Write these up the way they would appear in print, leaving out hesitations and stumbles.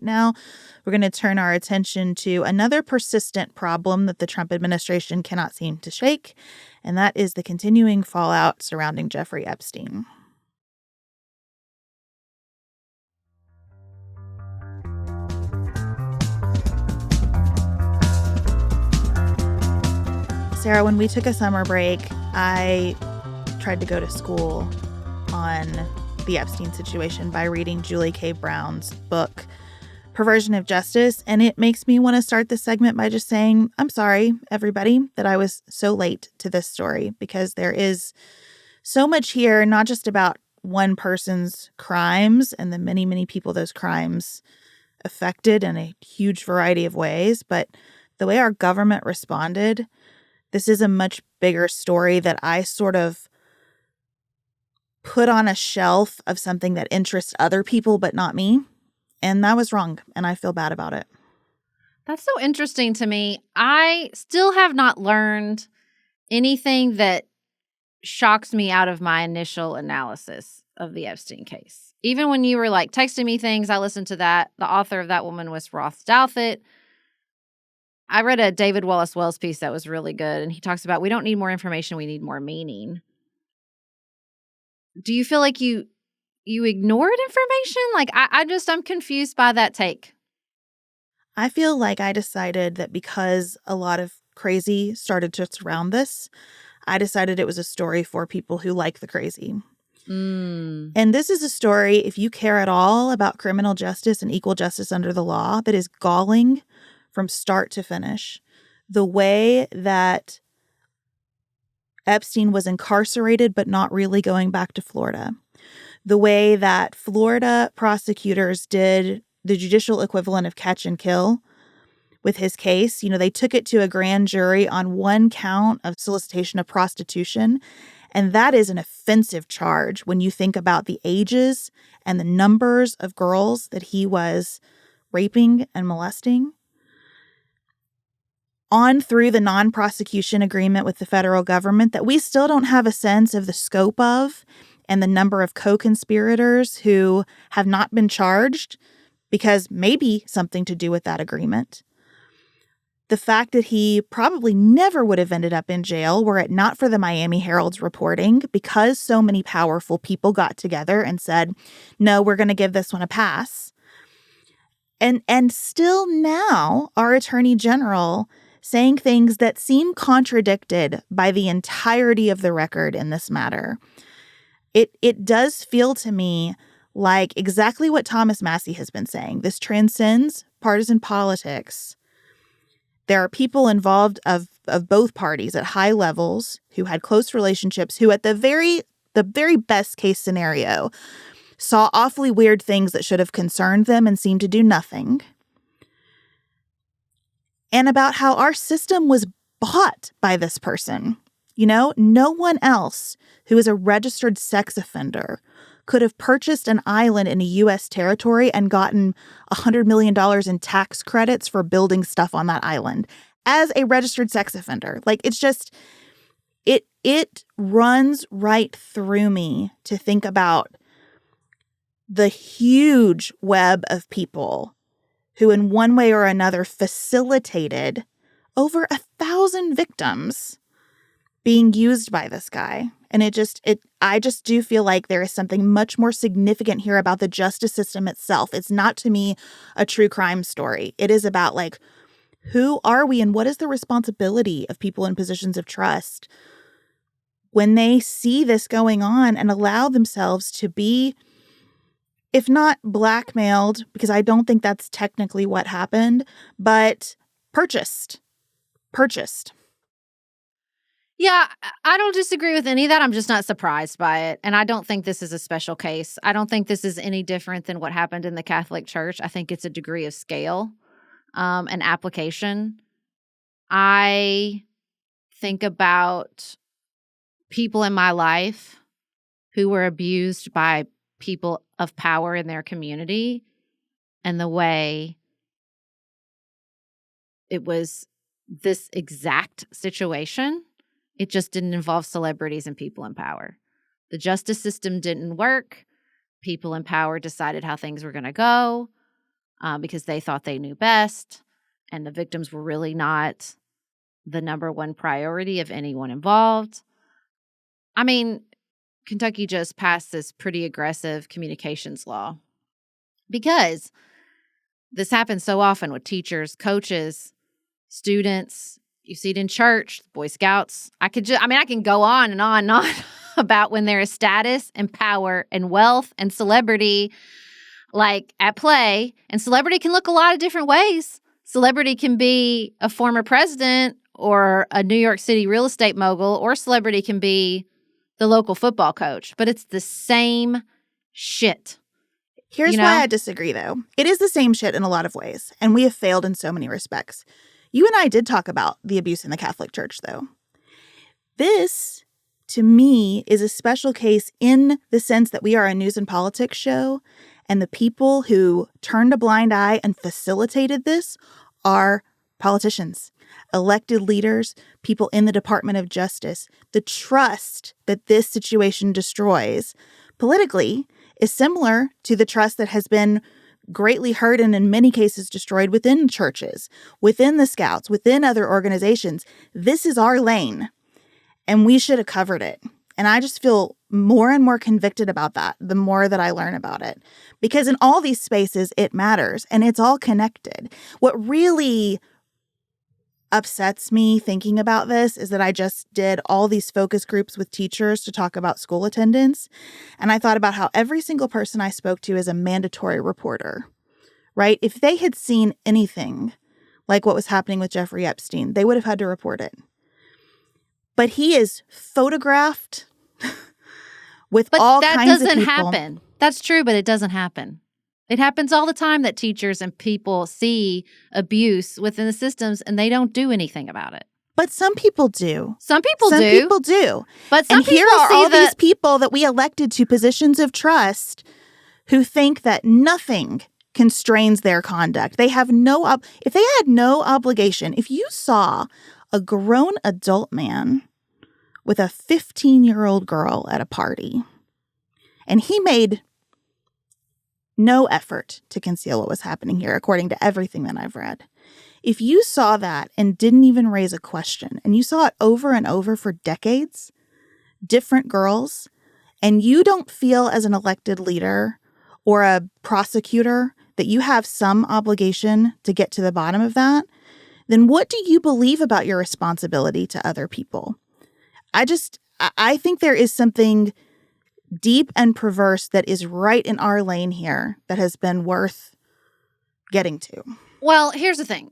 Now, we're going to turn our attention to another persistent problem that the Trump administration cannot seem to shake, and that is the continuing fallout surrounding Jeffrey Epstein. Sarah, when we took a summer break, I tried to go to school on the Epstein situation by reading Julie K. Brown's book, Perversion of Justice, and it makes me want to start this segment by just saying, I'm sorry, everybody, that I was so late to this story, because there is so much here, not just about one person's crimes and the many, many people those crimes affected in a huge variety of ways, but the way our government responded. This is a much bigger story that I sort of put on a shelf of something that interests other people but not me. And that was wrong, and I feel bad about it. That's so interesting to me. I still have not learned anything that shocks me out of my initial analysis of the Epstein case. Even when you were like texting me things, I listened to that. The author of that woman was Roth Douthat. I read a David Wallace Wells piece that was really good, and he talks about we don't need more information, we need more meaning. Do you feel like you ignored information? Like, I'm confused by that take. I feel like I decided that because a lot of crazy started to surround this, I decided it was a story for people who like the crazy. And this is a story, if you care at all about criminal justice and equal justice under the law, that is galling from start to finish. The way that Epstein was incarcerated but not really going back to Florida. The way that Florida prosecutors did the judicial equivalent of catch and kill with his case. You know, they took it to a grand jury on one count of solicitation of prostitution. And that is an offensive charge when you think about the ages and the numbers of girls that he was raping and molesting. On through the non-prosecution agreement with the federal government that we still don't have a sense of the scope of and the number of co-conspirators who have not been charged because maybe something to do with that agreement. The fact that he probably never would have ended up in jail were it not for the Miami Herald's reporting, because so many powerful people got together and said, no, we're going to give this one a pass. And still now, our Attorney General saying things that seem contradicted by the entirety of the record in this matter. It does feel to me like exactly what Thomas Massie has been saying. This transcends partisan politics. There are people involved of both parties at high levels who had close relationships, who at the very best case scenario saw awfully weird things that should have concerned them and seemed to do nothing. And about how our system was bought by this person. You know, no one else who is a registered sex offender could have purchased an island in a U.S. territory and gotten $100 million in tax credits for building stuff on that island as a registered sex offender. Like, it's just, it runs right through me to think about the huge web of people who in one way or another facilitated over 1,000 victims being used by this guy. And I just do feel like there is something much more significant here about the justice system itself. It's not, to me, a true crime story. It is about, like, who are we and what is the responsibility of people in positions of trust when they see this going on and allow themselves to be, if not blackmailed, because I don't think that's technically what happened, but purchased. Yeah, I don't disagree with any of that. I'm just not surprised by it. And I don't think this is a special case. I don't think this is any different than what happened in the Catholic Church. I think it's a degree of scale and application. I think about people in my life who were abused by people of power in their community, and the way it was this exact situation. It just didn't involve celebrities and people in power. The justice system didn't work. People in power decided how things were going to go. because they thought they knew best, and the victims were really not the number one priority of anyone involved. I mean, Kentucky just passed this pretty aggressive communications law because this happens so often with teachers, coaches, students. You see it in church, Boy Scouts. I can go on and on and on about when there is status and power and wealth and celebrity like at play. And celebrity can look a lot of different ways. Celebrity can be a former president or a New York City real estate mogul, or celebrity can be the local football coach. But it's the same shit. Here's why I disagree, though. It is the same shit in a lot of ways, and we have failed in so many respects. You and I did talk about the abuse in the Catholic Church, though. This, to me, is a special case in the sense that we are a news and politics show, and the people who turned a blind eye and facilitated this are politicians, elected leaders, people in the Department of Justice. The trust that this situation destroys politically is similar to the trust that has been greatly hurt and in many cases destroyed within churches, within the Scouts, within other organizations. This is our lane, and we should have covered it. And I just feel more and more convicted about that the more that I learn about it. Because in all these spaces, it matters, and it's all connected. What really upsets me thinking about this is that I just did all these focus groups with teachers to talk about school attendance. And I thought about how every single person I spoke to is a mandatory reporter, right? If they had seen anything like what was happening with Jeffrey Epstein, they would have had to report it. But he is photographed with all kinds of people. But that doesn't happen. That's true, but it doesn't happen. It happens all the time that teachers and people see abuse within the systems and they don't do anything about it. But some people do. Some people do. But some and people here are see all these people that we elected to positions of trust who think that nothing constrains their conduct. They have if they had no obligation, if you saw a grown adult man with a 15-year-old girl at a party, and he made no effort to conceal what was happening here, according to everything that I've read. If you saw that and didn't even raise a question, and you saw it over and over for decades, different girls, and you don't feel as an elected leader or a prosecutor that you have some obligation to get to the bottom of that, then what do you believe about your responsibility to other people? I think there is something deep and perverse that is right in our lane here that has been worth getting to. Well, here's the thing.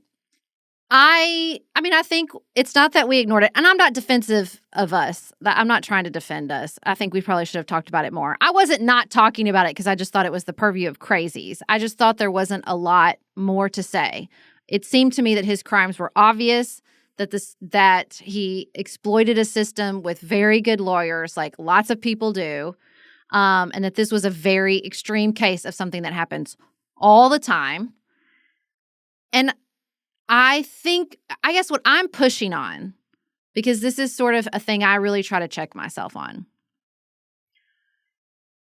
I think it's not that we ignored it, and I'm not defensive of us. I'm not trying to defend us. I think we probably should have talked about it more. I wasn't not talking about it because I just thought it was the purview of crazies. I just thought there wasn't a lot more to say. It seemed to me that his crimes were obvious, that he exploited a system with very good lawyers, like lots of people do, and that this was a very extreme case of something that happens all the time. And I guess what I'm pushing on, because this is sort of a thing I really try to check myself on.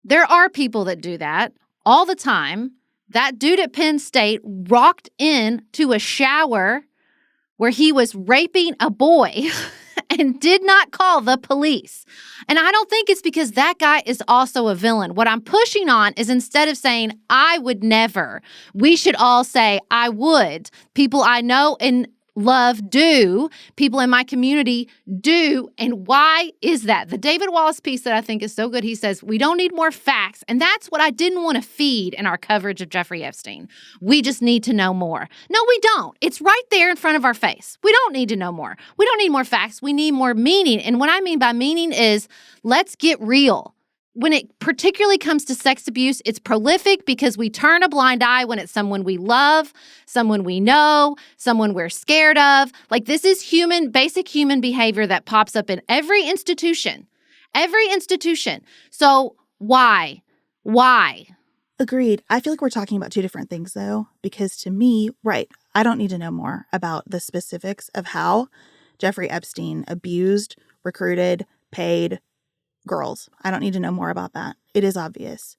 There are people that do that all the time. That dude at Penn State rocked in to a shower where he was raping a boy and did not call the police. And I don't think it's because that guy is also a villain. What I'm pushing on is instead of saying, I would never, we should all say, I would. People I know and love do. People in my community do. And why is that? The David Wallace piece that I think is so good, he says, we don't need more facts. And that's what I didn't want to feed in our coverage of Jeffrey Epstein. We just need to know more. No, we don't. It's right there in front of our face. We don't need to know more. We don't need more facts. We need more meaning. And what I mean by meaning is let's get real. When it particularly comes to sex abuse, it's prolific because we turn a blind eye when it's someone we love, someone we know, someone we're scared of. Like this is basic human behavior that pops up in every institution. Every institution. So why? Why? Agreed. I feel like we're talking about two different things, though, because to me, right, I don't need to know more about the specifics of how Jeffrey Epstein abused, recruited, paid girls. I don't need to know more about that. It is obvious.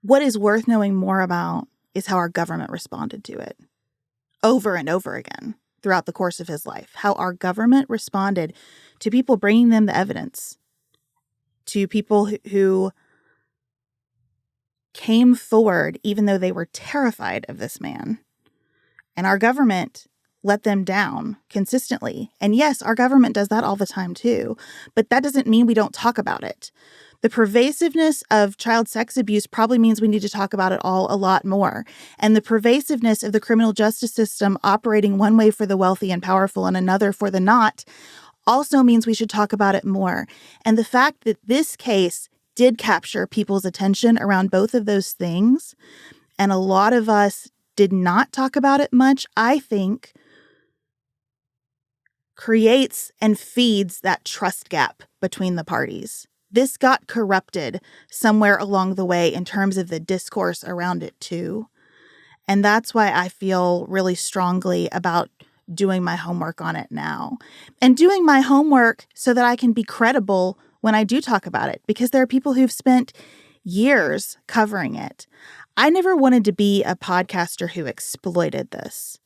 What is worth knowing more about is how our government responded to it over and over again throughout the course of his life. How our government responded to people bringing them the evidence, to people who came forward even though they were terrified of this man. And our government let them down consistently. And yes, our government does that all the time too. But that doesn't mean we don't talk about it. The pervasiveness of child sex abuse probably means we need to talk about it all a lot more. And the pervasiveness of the criminal justice system operating one way for the wealthy and powerful and another for the not also means we should talk about it more. And the fact that this case did capture people's attention around both of those things, and a lot of us did not talk about it much, I think creates and feeds that trust gap between the parties. This got corrupted somewhere along the way in terms of the discourse around it too. And that's why I feel really strongly about doing my homework on it now. And doing my homework so that I can be credible when I do talk about it, because there are people who've spent years covering it. I never wanted to be a podcaster who exploited this.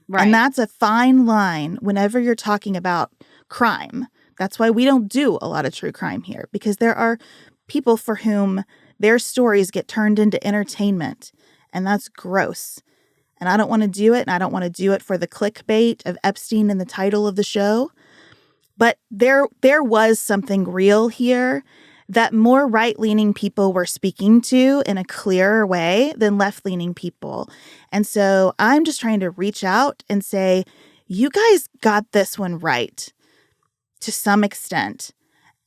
Right. And that's a fine line whenever you're talking about crime. That's why we don't do a lot of true crime here, because there are people for whom their stories get turned into entertainment, and that's gross. And I don't want to do it, and I don't want to do it for the clickbait of Epstein in the title of the show. But there was something real here that more right-leaning people were speaking to in a clearer way than left-leaning people. And so I'm just trying to reach out and say, you guys got this one right to some extent.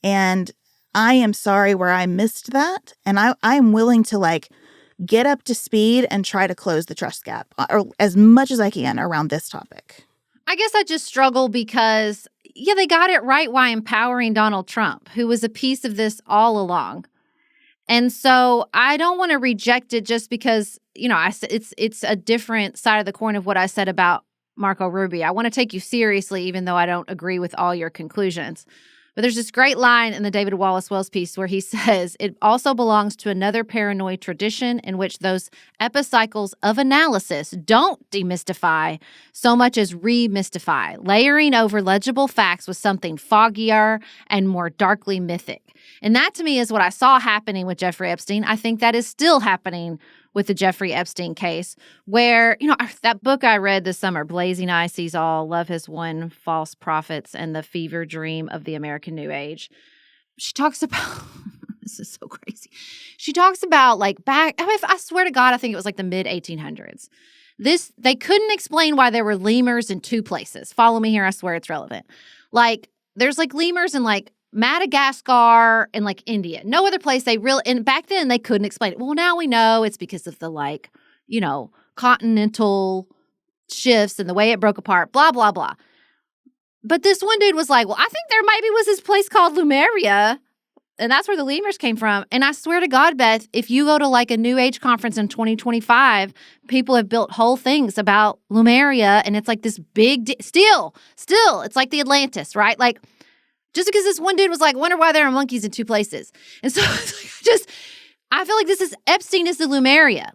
And I am sorry where I missed that. And I am willing to get up to speed and try to close the trust gap or as much as I can around this topic. I guess I just struggle because, they got it right by empowering Donald Trump, who was a piece of this all along. And so I don't want to reject it just because, it's a different side of the coin of what I said about Marco Rubio. I want to take you seriously, even though I don't agree with all your conclusions. But there's this great line in the David Wallace Wells piece where he says, it also belongs to another paranoid tradition in which those epicycles of analysis don't demystify so much as remystify, layering over legible facts with something foggier and more darkly mythic. And that to me is what I saw happening with Jeffrey Epstein. I think that is still happening with the Jeffrey Epstein case, where, that book I read this summer, Blazing Eye Sees All, Love Has Won, False Prophets, and the Fever Dream of the American New Age. She talks about, this is so crazy. She talks about I swear to God, I think it was the mid 1800s. They couldn't explain why there were lemurs in two places. Follow me here. I swear it's relevant. There's lemurs in Madagascar and India. No other place and back then they couldn't explain it. Well, now we know it's because of the continental shifts and the way it broke apart, blah, blah, blah. But this one dude was I think there maybe was this place called Lemuria, and that's where the lemurs came from. And I swear to God, Beth, if you go to a New Age conference in 2025, people have built whole things about Lemuria, and it's this big still, it's like the Atlantis, right? Just because this one dude was wonder why there are monkeys in two places. And so I feel this is Epstein is the Lemuria.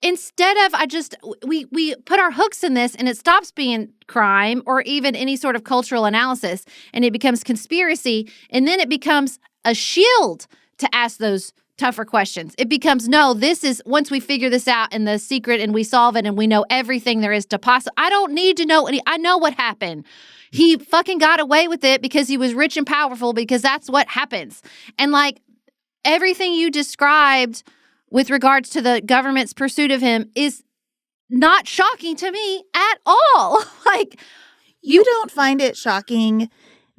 Instead of we put our hooks in this and it stops being crime or even any sort of cultural analysis, and it becomes conspiracy, and then it becomes a shield to ask those tougher questions. It becomes, no, this is, once we figure this out and the secret and we solve it and we know everything there is to I don't need to know I know what happened. He fucking got away with it because he was rich and powerful, because that's what happens. And everything you described with regards to the government's pursuit of him is not shocking to me at all. You don't find it shocking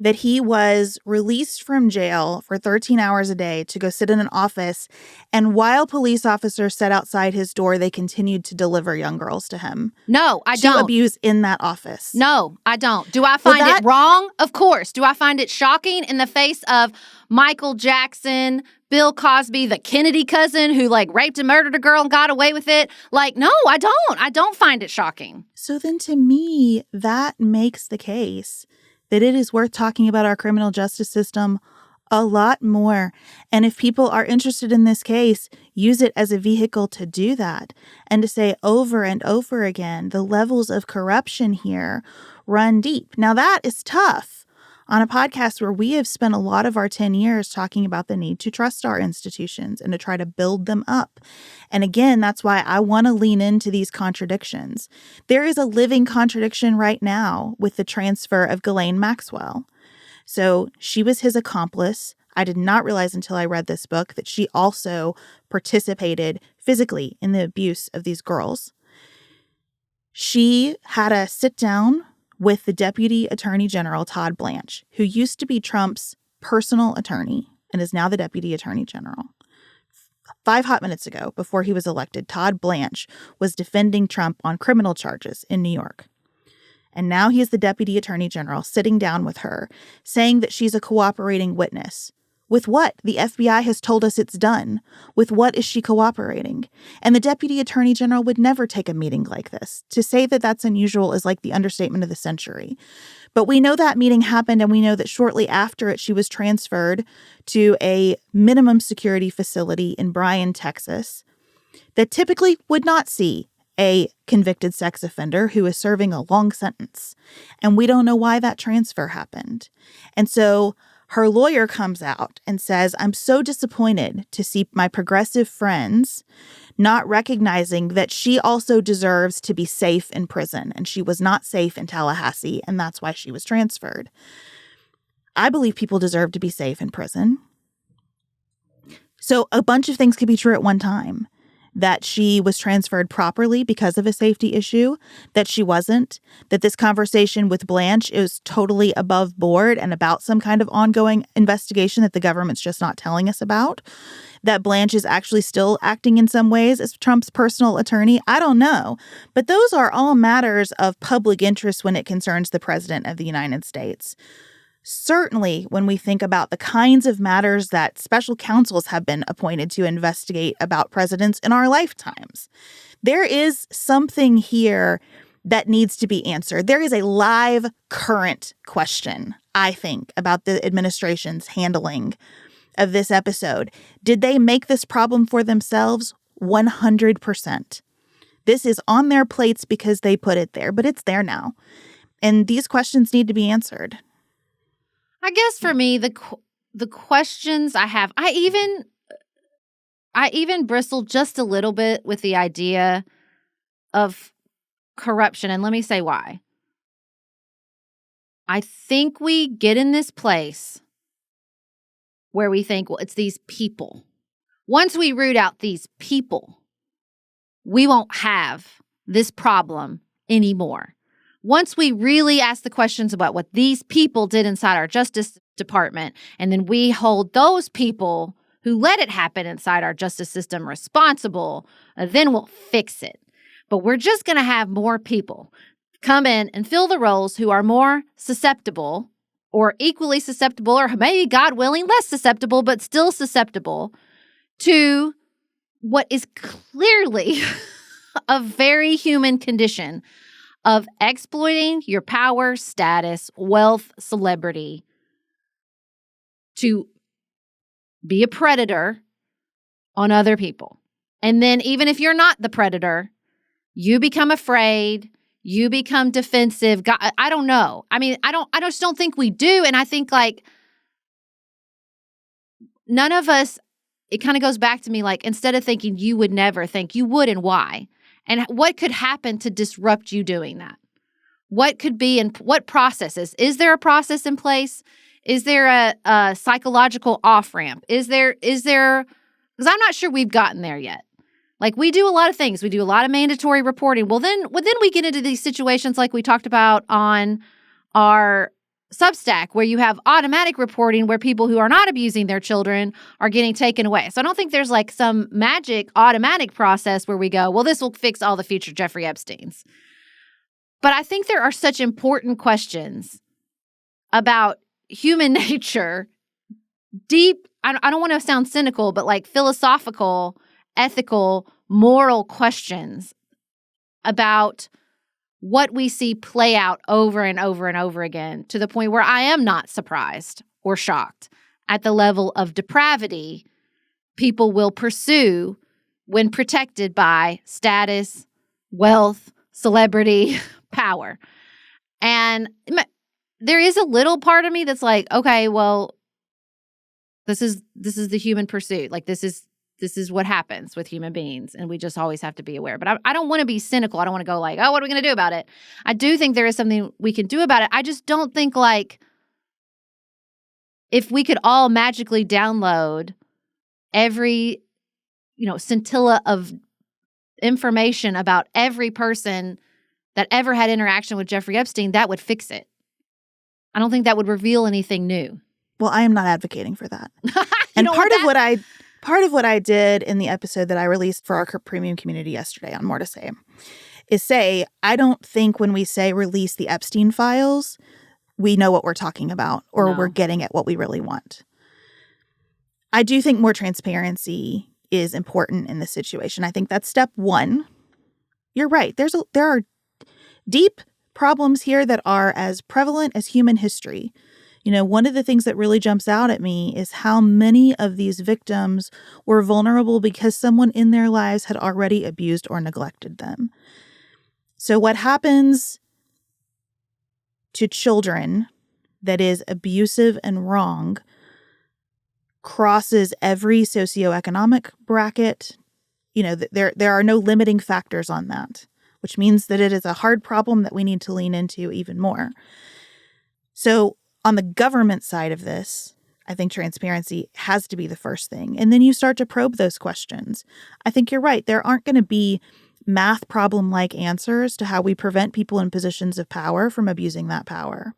that he was released from jail for 13 hours a day to go sit in an office, and while police officers sat outside his door, they continued to deliver young girls to him. No, I don't. To abuse in that office. No, I don't. Do I find it wrong? Of course. Do I find it shocking in the face of Michael Jackson, Bill Cosby, the Kennedy cousin who raped and murdered a girl and got away with it? No, I don't. I don't find it shocking. So then to me, that makes the case that it is worth talking about our criminal justice system A lot more. And if people are interested in this case, use it as a vehicle to do that and to say over and over again, the levels of corruption here run deep. Now, that is tough on a podcast where we have spent a lot of our 10 years talking about the need to trust our institutions and to try to build them up. And again, that's why I want to lean into these contradictions. There is a living contradiction right now with the transfer of Ghislaine Maxwell. So she was his accomplice. I did not realize until I read this book that she also participated physically in the abuse of these girls. She had a sit down with the Deputy Attorney General, Todd Blanche, who used to be Trump's personal attorney and is now the Deputy Attorney General. 5 hot minutes ago, before he was elected, Todd Blanche was defending Trump on criminal charges in New York. And now he is the Deputy Attorney General sitting down with her, saying that she's a cooperating witness. With what? The FBI has told us it's done. With what is she cooperating? And the Deputy Attorney General would never take a meeting like this. To say that that's unusual is like the understatement of the century. But we know that meeting happened, and we know that shortly after it, she was transferred to a minimum security facility in Bryan, Texas, that typically would not see a convicted sex offender who is serving a long sentence. And we don't know why that transfer happened. And so her lawyer comes out and says, I'm so disappointed to see my progressive friends not recognizing that she also deserves to be safe in prison. And she was not safe in Tallahassee, and that's why she was transferred. I believe people deserve to be safe in prison. So a bunch of things could be true at one time. That she was transferred properly because of a safety issue, that she wasn't, that this conversation with Blanche is totally above board and about some kind of ongoing investigation that the government's just not telling us about, that Blanche is actually still acting in some ways as Trump's personal attorney. I don't know. But those are all matters of public interest when it concerns the president of the United States. Certainly, when we think about the kinds of matters that special counsels have been appointed to investigate about presidents in our lifetimes, there is something here that needs to be answered. There is a live, current question, I think, about the administration's handling of this episode. Did they make this problem for themselves? 100%. This is on their plates because they put it there, but it's there now. And these questions need to be answered. I guess for me, the questions I have, I even bristle just a little bit with the idea of corruption, and let me say why. I think we get in this place where we think, well, it's these people. Once we root out these people, we won't have this problem anymore. Once we really ask the questions about what these people did inside our Justice Department, and then we hold those people who let it happen inside our justice system responsible, then we'll fix it. But we're just going to have more people come in and fill the roles who are more susceptible or equally susceptible, or maybe, God willing, less susceptible, but still susceptible to what is clearly a very human condition of exploiting your power, status, wealth, celebrity to be a predator on other people. And then even if you're not the predator, you become afraid, you become defensive. God, I don't know. I mean, I just don't think we do. And I think like none of us, it kind of goes back to me like instead of thinking you would never think you would and why. And what could happen to disrupt you doing that? What could be and what processes? Is there a process in place? Is there a psychological off-ramp? Is there, because I'm not sure we've gotten there yet. Like we do a lot of things. We do a lot of mandatory reporting. Well, then we get into these situations like we talked about on our Substack where you have automatic reporting where people who are not abusing their children are getting taken away. So I don't think there's like some magic automatic process where we go, well, this will fix all the future Jeffrey Epsteins. But I think there are such important questions about human nature, deep, I don't want to sound cynical, but like philosophical, ethical, moral questions about what we see play out over and over and over again to the point where I am not surprised or shocked at the level of depravity people will pursue when protected by status, wealth, celebrity, power. And there is a little part of me that's like, okay, well, this is the human pursuit. Like this is what happens with human beings, and we just always have to be aware. But I don't want to be cynical. I don't want to go like, oh, what are we going to do about it? I do think there is something we can do about it. I just don't think like if we could all magically download every, scintilla of information about every person that ever had interaction with Jeffrey Epstein, that would fix it. I don't think that would reveal anything new. Well, I am not advocating for that. And part of what I did in the episode that I released for our premium community yesterday on More to Say is say, I don't think when we say release the Epstein files, we know what we're talking about or we're getting at what we really want. I do think more transparency is important in this situation. I think that's step one. You're right. There are deep problems here that are as prevalent as human history. One of the things that really jumps out at me is how many of these victims were vulnerable because someone in their lives had already abused or neglected them. So what happens to children that is abusive and wrong crosses every socioeconomic bracket. There are no limiting factors on that, which means that it is a hard problem that we need to lean into even more. So on the government side of this, I think transparency has to be the first thing. And then you start to probe those questions. I think you're right. There aren't going to be math problem-like answers to how we prevent people in positions of power from abusing that power.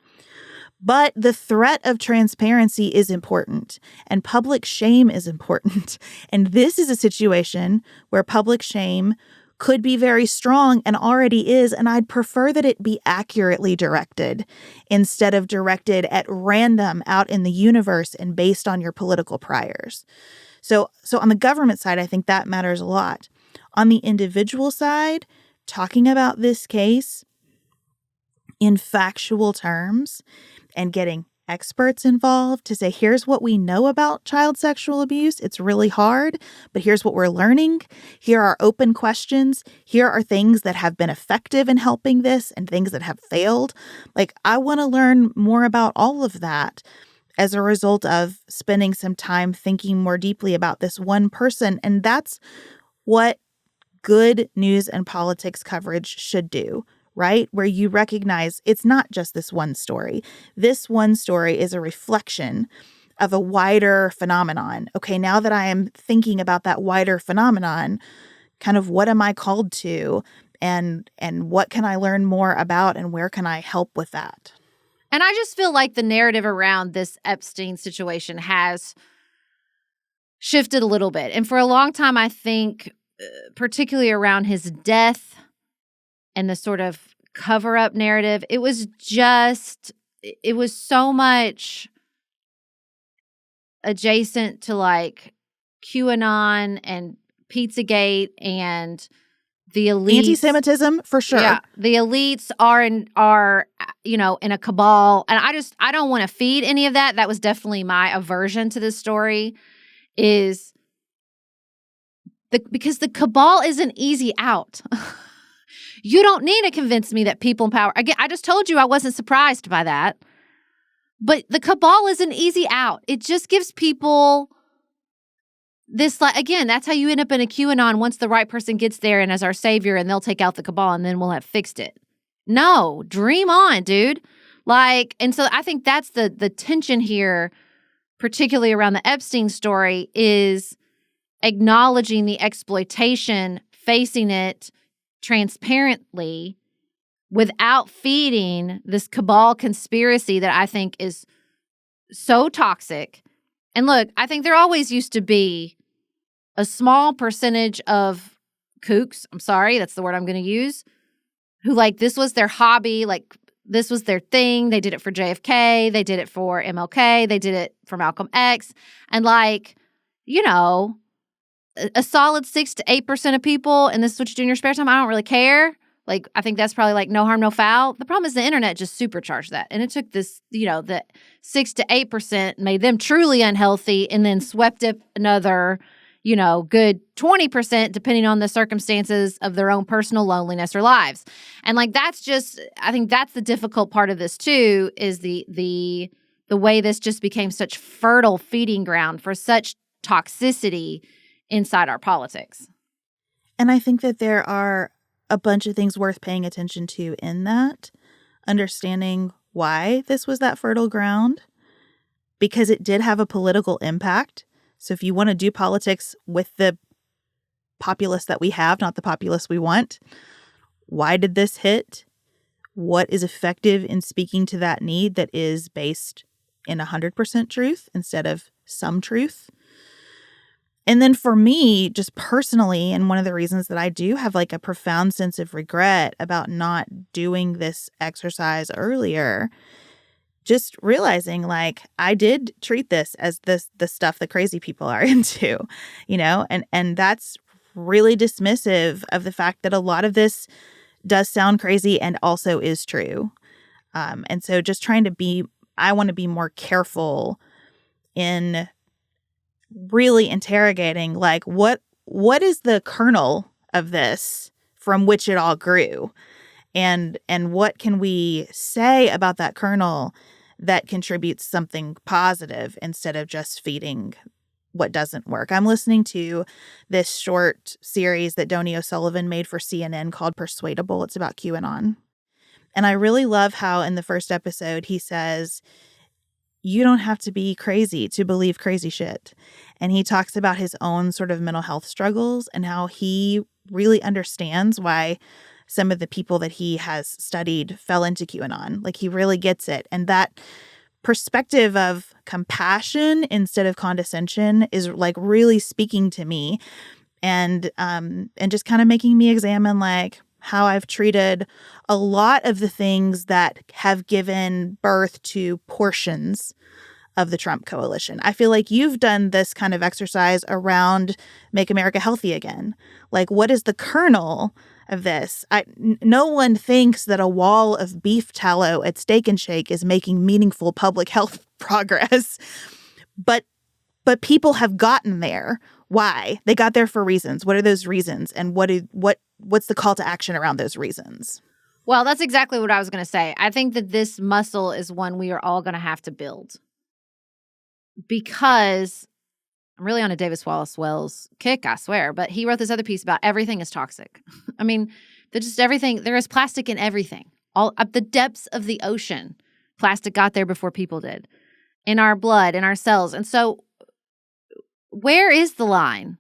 But the threat of transparency is important, and public shame is important. And this is a situation where public shame could be very strong and already is, and I'd prefer that it be accurately directed instead of directed at random out in the universe and based on your political priors. So on the government side, I think that matters a lot. On the individual side, talking about this case in factual terms and getting experts involved to say, here's what we know about child sexual abuse. It's really hard, but here's what we're learning. Here are open questions. Here are things that have been effective in helping this and things that have failed. Like, I want to learn more about all of that as a result of spending some time thinking more deeply about this one person. And that's what good news and politics coverage should do. Right? Where you recognize it's not just this one story. This one story is a reflection of a wider phenomenon. Okay, now that I am thinking about that wider phenomenon, kind of what am I called to and what can I learn more about and where can I help with that? And I just feel like the narrative around this Epstein situation has shifted a little bit. And for a long time, I think, particularly around his death, and the sort of cover-up narrative, it was so much adjacent to like QAnon and Pizzagate and the elites. Anti-Semitism, for sure. Yeah, the elites are in a cabal. And I don't want to feed any of that. That was definitely my aversion to this story because the cabal is an easy out. You don't need to convince me that people in power. Again, I just told you I wasn't surprised by that. But the cabal is an easy out. It just gives people this, like, again, that's how you end up in a QAnon once the right person gets there and as our savior and they'll take out the cabal and then we'll have fixed it. No, dream on, dude. And so I think that's the tension here, particularly around the Epstein story, is acknowledging the exploitation, facing it transparently without feeding this cabal conspiracy that I think is so toxic. And look, I think there always used to be a small percentage of kooks, I'm sorry, that's the word I'm going to use, who this was their hobby, this was their thing. They did it for JFK, they did it for MLK, they did it for Malcolm X. And a solid 6 to 8% of people, and this is what you do in your spare time, I don't really care. Like, I think that's probably like no harm, no foul. The problem is the internet just supercharged that. And it took this, the 6 to 8% made them truly unhealthy and then swept up another, good 20% depending on the circumstances of their own personal loneliness or lives. And like, I think that's the difficult part of this too, is the way this just became such fertile feeding ground for such toxicity inside our politics. And I think that there are a bunch of things worth paying attention to in that, understanding why this was that fertile ground, because it did have a political impact. So if you want to do politics with the populace that we have, not the populace we want, why did this hit? What is effective in speaking to that need that is based in 100% truth instead of some truth? And then for me, just personally, and one of the reasons that I do have like a profound sense of regret about not doing this exercise earlier, just realizing like I did treat this as the stuff that crazy people are into, and that's really dismissive of the fact that a lot of this does sound crazy and also is true. And so just I want to be more careful in really interrogating like what is the kernel of this from which it all grew, and what can we say about that kernel that contributes something positive instead of just feeding what doesn't work. I'm listening to this short series that Donny O'Sullivan made for CNN called Persuadable. It's about QAnon. And I really love how in the first episode he says, you don't have to be crazy to believe crazy shit. And he talks about his own sort of mental health struggles and how he really understands why some of the people that he has studied fell into QAnon. Like he really gets it. And that perspective of compassion instead of condescension is like really speaking to me and just kind of making me examine like how I've treated a lot of the things that have given birth to portions of the Trump coalition. I feel like you've done this kind of exercise around Make America Healthy Again. Like, what is the kernel of this? No one thinks that a wall of beef tallow at Steak and Shake is making meaningful public health progress, but people have gotten there. Why? They got there for reasons. What are those reasons? And what's the call to action around those reasons? Well, that's exactly what I was going to say. I think that this muscle is one we are all going to have to build, because I'm really on a Davis Wallace Wells kick, I swear, but he wrote this other piece about everything is toxic. I mean, just everything, there is plastic in everything. All up the depths of the ocean, plastic got there before people did, in our blood, in our cells. And so where is the line?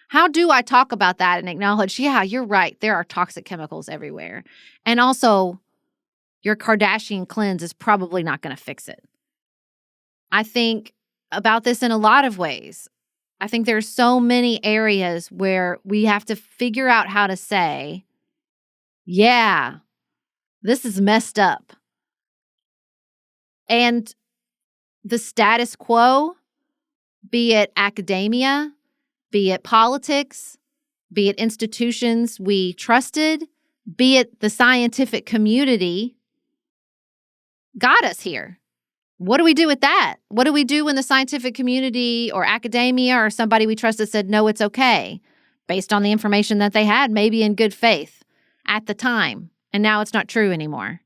How do I talk about that and acknowledge, yeah, you're right, there are toxic chemicals everywhere. And also, your Kardashian cleanse is probably not going to fix it. I think about this in a lot of ways. I think there's so many areas where we have to figure out how to say, yeah, this is messed up. And the status quo, be it academia, be it politics, be it institutions we trusted, be it the scientific community, got us here. What do we do with that? What do we do when the scientific community or academia or somebody we trusted said, no, it's okay, based on the information that they had, maybe in good faith at the time, and now it's not true anymore?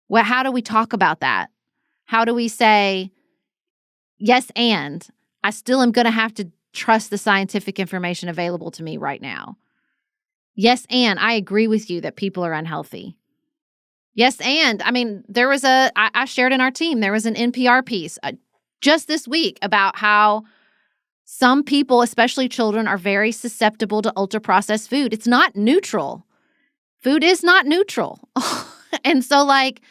Well, how do we talk about that? How do we say, yes, and I still am going to have to trust the scientific information available to me right now. Yes, and I agree with you that people are unhealthy. Yes, and I mean, I shared in our team, there was an NPR piece just this week about how some people, especially children, are very susceptible to ultra-processed food. It's not neutral. Food is not neutral. And so, like,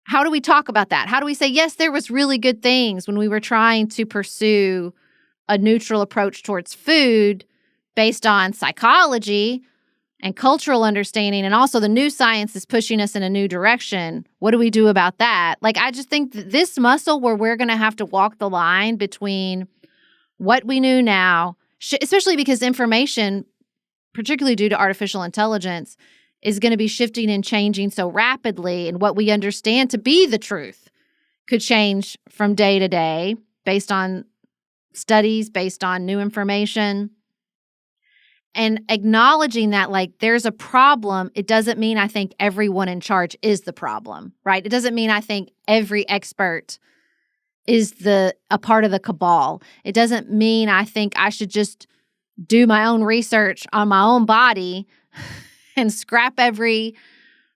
how do we talk about that? How do we say, yes, there was really good things when we were trying to pursue a neutral approach towards food based on psychology and cultural understanding, and also the new science is pushing us in a new direction. What do we do about that? Like, I just think that this muscle where we're going to have to walk the line between what we knew now, especially because information, particularly due to artificial intelligence, is going to be shifting and changing so rapidly, and what we understand to be the truth could change from day to day based on studies, based on new information. And acknowledging that, like, there's a problem, it doesn't mean I think everyone in charge is the problem, right? It doesn't mean I think every expert is a part of the cabal. It doesn't mean I think I should just do my own research on my own body and scrap every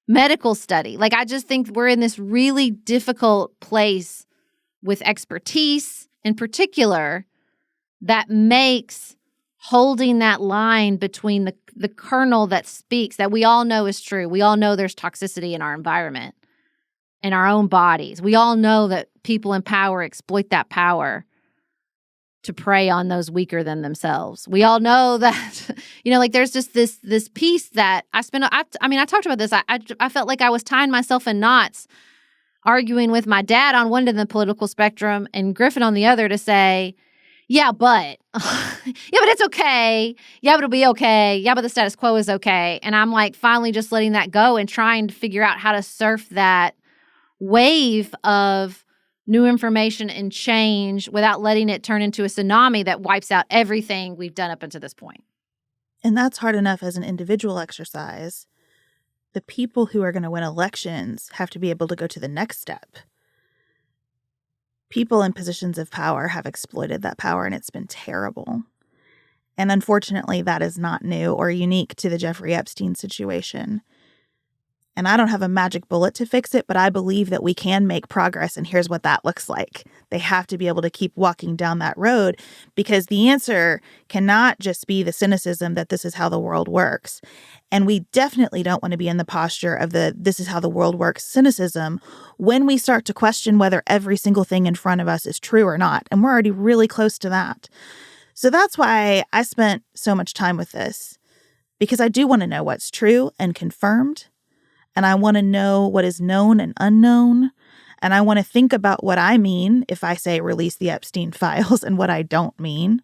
medical study. Like, I just think we're in this really difficult place with expertise in particular that makes holding that line between the kernel that speaks, that we all know is true. We all know there's toxicity in our environment, in our own bodies. We all know that people in power exploit that power to prey on those weaker than themselves. We all know that, like, there's just this piece that I talked about this. I felt like I was tying myself in knots, arguing with my dad on one end of the political spectrum and Griffin on the other to say, yeah, but it's okay. Yeah, but it'll be okay. Yeah, but the status quo is okay. And I'm like finally just letting that go and trying to figure out how to surf that wave of new information and change without letting it turn into a tsunami that wipes out everything we've done up until this point. And that's hard enough as an individual exercise. The people who are going to win elections have to be able to go to the next step. People in positions of power have exploited that power, and it's been terrible. And unfortunately, that is not new or unique to the Jeffrey Epstein situation. And I don't have a magic bullet to fix it, but I believe that we can make progress, and here's what that looks like. They have to be able to keep walking down that road, because the answer cannot just be the cynicism that this is how the world works. And we definitely don't want to be in the posture of the this is how the world works cynicism when we start to question whether every single thing in front of us is true or not. And we're already really close to that. So that's why I spent so much time with this, because I do want to know what's true and confirmed. And I want to know what is known and unknown. And I want to think about what I mean if I say release the Epstein files and what I don't mean.